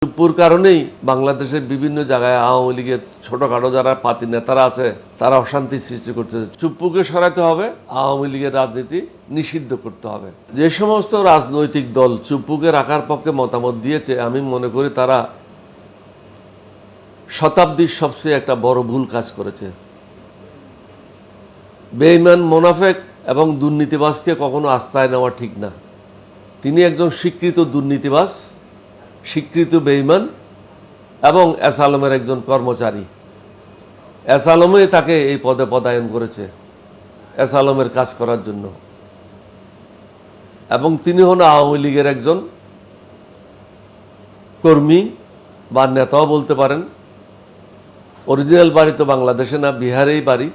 চুপ্পুর কারণেই বাংলাদেশের বিভিন্ন জায়গায় আওয়ামী লীগের ছোটখাটো যারা পাতি নেতারা আছে তারা অশান্তি সৃষ্টি করতেছে। চুপ্পুকে সরাতে হবে, আওয়ামী লীগের রাজনীতি নিষিদ্ধ করতে হবে। যে সমস্ত রাজনৈতিক দল চুপ্পুকে রাখার পক্ষে মতামত দিয়েছে, আমি মনে করি তারা শতাব্দীর সবচেয়ে একটা বড় ভুল কাজ করেছে। বেঈমান, মোনাফেক এবং দুর্নীতিবাজকে কখনো আস্থায় নেওয়া ঠিক না। তিনি একজন স্বীকৃত দুর্নীতিবাজ, স্বীকৃত বেঈমান এবং এস আলমের একজন কর্মচারী। এস আলমই তাকে এই পদে পদায়ন করেছে এস আলমের কাজ করার জন্য, এবং তিনি হন আওয়ামী লীগের একজন কর্মী বা নেতাও বলতে পারেন। অরিজিনাল বাড়ি তো বাংলাদেশে না, বিহারেই বাড়ি।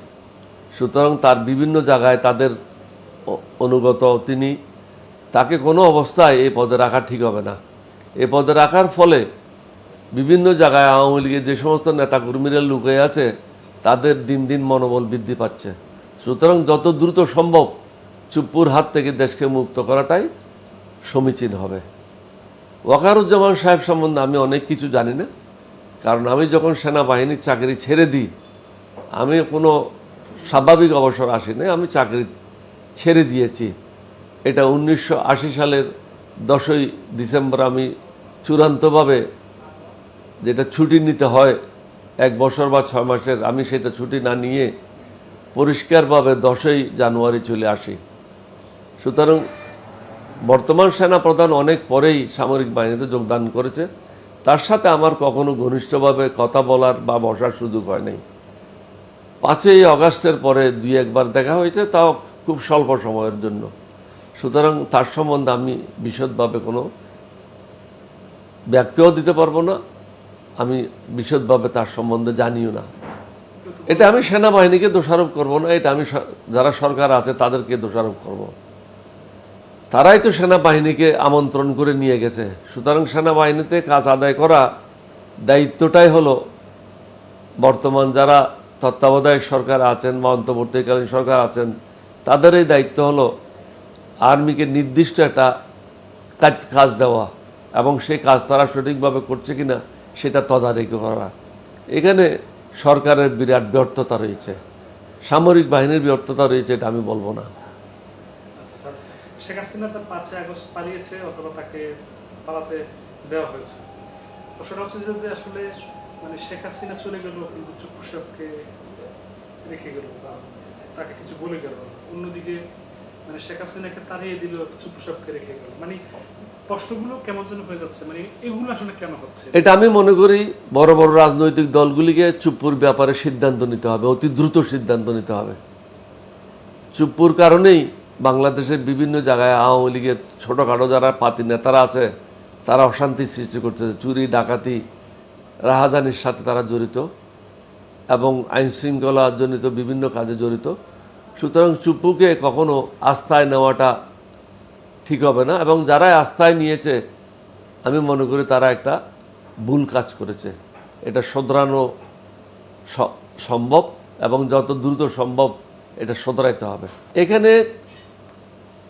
সুতরাং তার বিভিন্ন জায়গায় তাদের অনুগত তিনি, তাকে কোনো অবস্থায় এই পদে রাখা ঠিক হবে না। এই পদে রাখার ফলে বিভিন্ন জায়গায় আওয়ামী লীগের যে সমস্ত নেতাকর্মীরা লুকে আছে তাদের দিন দিন মনোবল বৃদ্ধি পাচ্ছে। সুতরাং যত দ্রুত সম্ভব চুপ্পুর হাত থেকে দেশকে মুক্ত করাটাই সমীচীন হবে। ওয়াকারুজ্জামান সাহেব সম্বন্ধে আমি অনেক কিছু জানি না, কারণ আমি যখন সেনাবাহিনীর চাকরি ছেড়ে দিই, আমি কোনো স্বাভাবিক অবসর আসিনি, আমি চাকরি ছেড়ে দিয়েছি। এটা 1980 সালের 10ই ডিসেম্বর আমি চূড়ান্তভাবে, যেটা ছুটি নিতে হয় 1 বছর বা 6 মাসের, আমি সেটা ছুটি না নিয়ে পরিষ্কারভাবে 10ই জানুয়ারি চলে আসি। সুতরাং বর্তমান সেনাপ্রধান অনেক পরেই সামরিক বাহিনীতে যোগদান করেছে, তার সাথে আমার কখনো ঘনিষ্ঠভাবে কথা বলার বা বসার সুযোগ হয় নাই। 5ই আগস্টের পরে 2-1 বার দেখা হয়েছে, তাও খুব স্বল্প সময়ের জন্য। সুতরাং তার সম্বন্ধে আমি বিশদভাবে কোনো ব্যাখ্যাও দিতে পারবো না, আমি বিশদভাবে তার সম্বন্ধে জানিও না। এটা আমি সেনাবাহিনীকে দোষারোপ করব না, এটা আমি যারা সরকার আছে তাদেরকে দোষারোপ করব। তারাই তো সেনাবাহিনীকে আমন্ত্রণ করে নিয়ে গেছে। সুতরাং সেনাবাহিনীতে কাজ আদায় করা দায়িত্বটাই হলো বর্তমান যারা তত্ত্বাবধায়ক সরকার আছেন বা অন্তর্বর্তীকালীন সরকার আছেন, তাদের এই দায়িত্ব হলো আর্মিকে নির্দিষ্ট একটা কাজ দেওয়া এবং সেই কাজ তারা সঠিকভাবে করছে কিনা সেটা তদারকি করা। এখানে সরকারের বিরাট ব্যর্থতা রয়েছে, সামরিক বাহিনীর ব্যর্থতা রয়েছে, এটা আমি বলবো না। শেখ হাসিনা তার 5ই আগস্ট পালিয়েছে অথবা তাকে পালাতে দেওয়া হয়েছে। প্রশ্নটা হচ্ছে যে আসলে মানে শেখ হাসিনা চলে গেল কিন্তু চুপ্পু সাহেবকে রেখে গেল, তাকে কিছু বলে গেল। অন্যদিকে মানে শেখ হাসিনাকে তাড়িয়ে দিল, চুপ্পু সাহেবকে রেখে গেল। মানে প্রশ্নগুলো কেমন যেন হয়ে যাচ্ছে, মানে এগুলো আসলে কেন হচ্ছে? এটা আমি মনে করি বড় বড় রাজনৈতিক দলগুলিকে চুপ্পুর ব্যাপারে সিদ্ধান্ত নিতে হবে, অতি দ্রুত সিদ্ধান্ত নিতে হবে। চুপ্পুর কারণেই বাংলাদেশের বিভিন্ন জায়গায় আওয়ামী লীগের ছোটোখাটো যারা পাতি নেতারা আছে তারা অশান্তি সৃষ্টি করতেছে। চুরি, ডাকাতি, রাহাজানির সাথে তারা জড়িত এবং আইনশৃঙ্খলাজনিত বিভিন্ন কাজে জড়িত। সুতরাং চুপ্পুকে কখনো আস্থায় নেওয়াটা ঠিক হবে না, এবং যারা আস্থায় নিয়েছে আমি মনে করি তারা একটা ভুল কাজ করেছে। এটা শোধরানো সম্ভব এবং যত দ্রুত সম্ভব এটা শোধরাইতে হবে। এখানে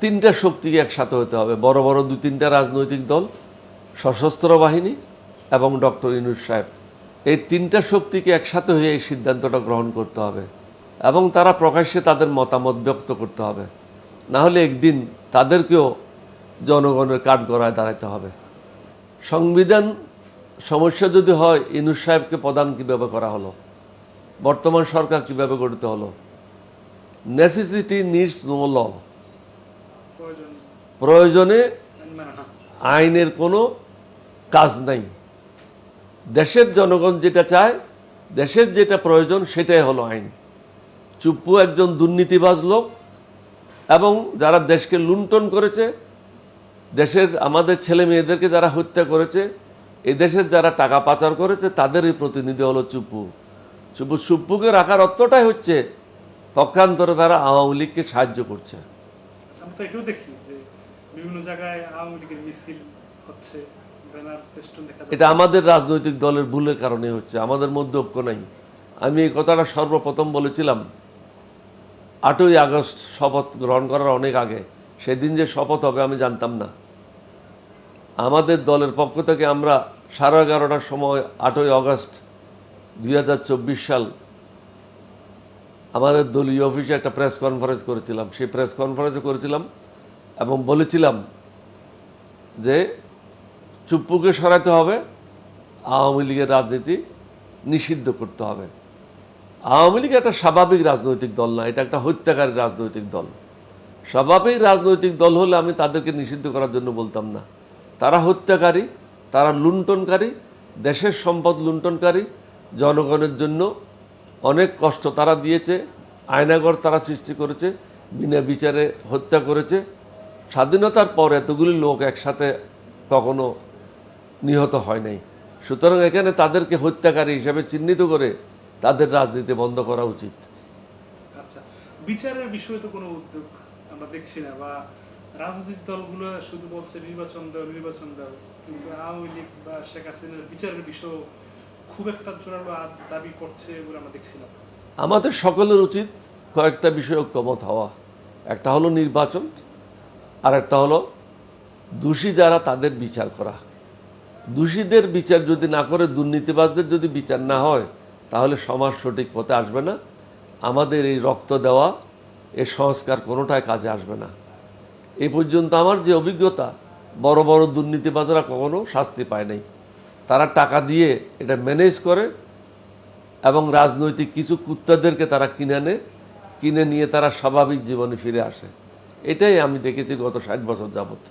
3টা শক্তিকে একসাথে হতে হবে, বড় বড় 2-3টা রাজনৈতিক দল, সশস্ত্র বাহিনী এবং ডক্টর ইউনূস সাহেব। এই 3টা শক্তিকে একসাথে হয়ে এই সিদ্ধান্তটা গ্রহণ করতে হবে এবং তারা প্রকাশ্যে তাদের মতামত ব্যক্ত করতে হবে। না হলে একদিন তাদেরকেও জনগণের কাঠগড়ায় দাঁড়াতে হবে। সংবিধান সমস্যা যদি হয়, ইউনূস সাহেবকে প্রধান কীভাবে করা হলো, বর্তমান সরকার কীভাবে গঠিত হলো? নেসেসিটি নিডস নো ল, প্রয়োজনে আইনের কোনো কাজ নাই। দেশের জনগণ যেটা চায়, দেশের যেটা প্রয়োজন সেটাই হলো আইন। চুপ্পু একজন দুর্নীতিবাজ লোক এবং যারা দেশকে লুণ্ঠন করেছে, দেশের আমাদের ছেলে মেয়েদেরকে যারা হত্যা করেছে, এই দেশের যারা টাকা পাচার করেছে তাদেরই প্রতিনিধি হলো চুপ্পু। চুপ্পুকে রাখার অর্থটাই হচ্ছে পক্ষান্তরে তারা আওয়ামী লীগকে সাহায্য করছে। আমরা তো এটাও দেখি যে বিভিন্ন জায়গায় আওয়ামী লীগের মিছিল হচ্ছে, এটা আমাদের রাজনৈতিক দলের ভুলের কারণে হচ্ছে, আমাদের মধ্যে ঐক্য নাই। আমি এই কথাটা সর্বপ্রথম বলেছিলাম 8ই আগস্ট শপথ গ্রহণ করার অনেক আগে। সেদিন যে শপথ হবে আমি জানতাম না। আমাদের দলের পক্ষ থেকে আমরা 11:30টার সময় 8ই আগস্ট 2024 সাল আমাদের দলীয় অফিসে একটা প্রেস কনফারেন্স করেছিলাম। সেই প্রেস কনফারেন্সে করেছিলাম এবং বলেছিলাম যে চুপ্পুকে সরাতে হবে, আওয়ামী লীগের রাজনীতি নিষিদ্ধ করতে হবে। আওয়ামী লীগ একটা স্বাভাবিক রাজনৈতিক দল না, এটা একটা হত্যাকারী রাজনৈতিক দল। স্বাভাবিক রাজনৈতিক দল হলে আমি তাদেরকে নিষিদ্ধ করার জন্য বলতাম না। তারা হত্যাকারী, তারা লুণ্ঠনকারী, দেশের সম্পদ লুণ্ঠনকারী, জনগণের জন্য অনেক কষ্ট তারা দিয়েছে, আয়নাঘর তারা সৃষ্টি করেছে, বিনা বিচারে হত্যা করেছে। স্বাধীনতার পর এতগুলি লোক একসাথে কখনো নিহত হয় নাই। সুতরাং এখানে তাদেরকে হত্যাকারী হিসেবে চিহ্নিত করে তাদের রাজনীতি বন্ধ করা উচিত। আচ্ছা, বিচারের বিষয়ে তো কোনো উদ্যোগ আমরা দেখছি না, বা রাজনৈতিক দলগুলো শুধু বলছে নির্বাচন দাও, কিন্তু আওয়ামী লীগ বা শেখ হাসিনার বিচারের বিষয় খুব একটা জোরালো দাবি করছে বলে আমরা দেখছি না। আমাদের সকলের উচিত কয়েকটা বিষয়ে ঐক্যমত হওয়া। একটা হলো নির্বাচন, আর একটা হলো দোষী যারা তাদের বিচার করা। দোষীদের বিচার যদি না করে, দুর্নীতিবাজদের যদি বিচার না হয়, তাহলে সমাজ সঠিক পথে আসবে না। আমাদের এই রক্ত দেওয়া, এর সংস্কার কোনোটাই কাজে আসবে না। এই পর্যন্ত আমার যে অভিজ্ঞতা, বড় বড় দুর্নীতিবাজরা কখনো শাস্তি পায় নাই। তারা টাকা দিয়ে এটা ম্যানেজ করে এবং রাজনৈতিক কিছু কুত্তাদেরকে তারা কিনে নিয়ে তারা স্বাভাবিক জীবনে ফিরে আসে। এটাই আমি দেখেছি গত 60 বছর যাবত।